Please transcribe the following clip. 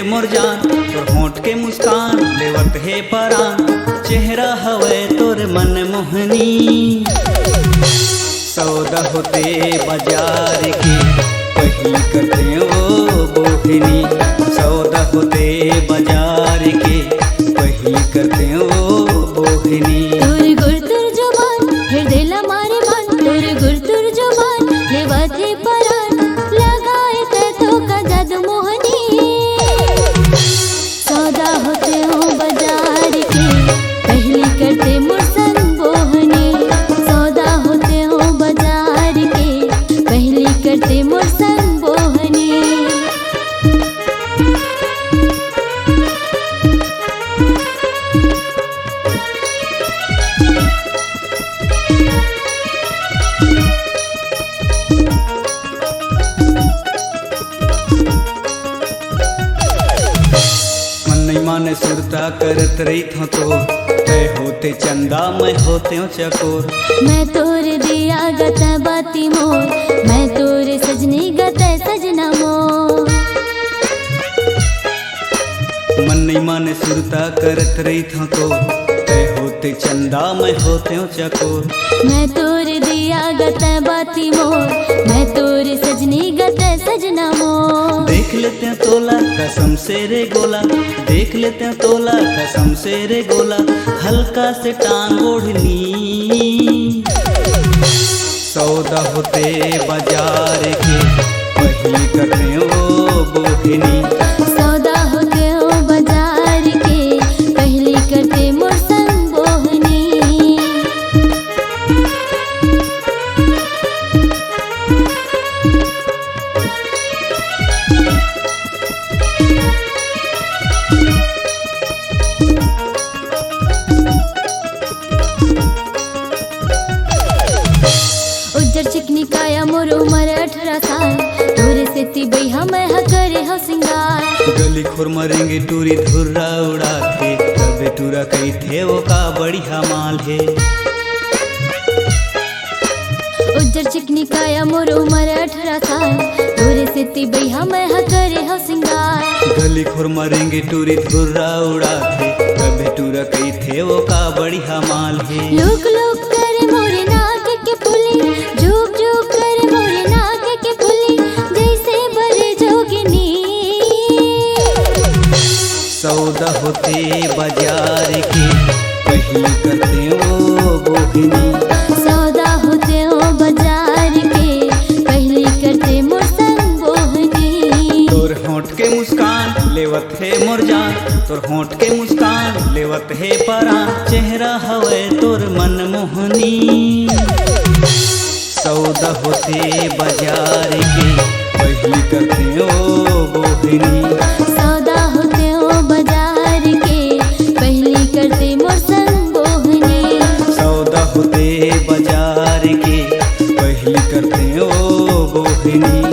मोर जान, तोर होंठ के मुस्कान लेवत है परान। चेहरा हवे तोर मन मोहनी, सौदा होते बाजार के पहली करते ओ बोहनी। सौदा होते बाजार के पहली करते ओ बोहनी। तोर गुर तुर जुबान हृदय ला मारे मन, तोर गुर तुर जुबान लेवत है परान। लगाए ते तो का जादू मोहनी, सौदा होते हो बाजार के पहली करते मुर्सन बोहनी। सौदा होते हो बाजार के पहली करते मुर्सन बोहनी। माने सुरता करत रही थो तो तय होते चंदा मैं होते हूँ चकोर। मैं तोर दिया गता बाती मोर, मैं तोर सजनी गता सजना मोर। मन नहीं माने सुरता करत रही थो तो तय होते चंदा मैं होते हूँ चकोर। मैं तोर दिया गता बाती मोर, मैं तोर सजनी गता सजना मोर। देख लेते हैं तोला कसम से रे गोला, देख लेते हैं तोला कसम से रे गोला। हल्का से टांग ओढ़नी, सौदा होते बाजार के पहली करते ओ बोहनी। सौदा होते हो बाजार के पहली करते मुर्सन बोहनी। उज्जर चिकनी काया मोर उमर 18 साल, तोरे से ती बैहा मैं करे हो सिंगार। गली खुर मरेंगे टूरी धुर्रा उड़ा के, तबे टूरा कही थे वो का बढ़िया माल है। उज्जर चिकनी काया मोर उमर 18 साल, तोरे से ती बैहा मैं करे हो सिंगार। गली खुर मरेंगे टूरी धुर्रा उड़ा के, तबे टूरा कही थे वो का बढ़िया माल है। लोक लोक करे मोरे नाक के पुली, झुक झुक करे मोरे नाक के पुली, जैसे बरे जोगिनी। सौदा होते बाजार के पहली करते ओ बोहनी। सौदा होते हो बाजार के पहली करते मुर्सन बोहनी। तोर होंठ के मुस्कान लेवत है मोर जान, तोर होंठ के मुस्कान लेवत है परान। चेहरा हवे तोर मन मोहनी, सौदा होते बाजार के पहली करते ओ बोहनी। सौदा होते हो बाजार के पहली करते मुर्सन बोहनी। सौदा होते बाजार के पहली करते ओ बोहनी।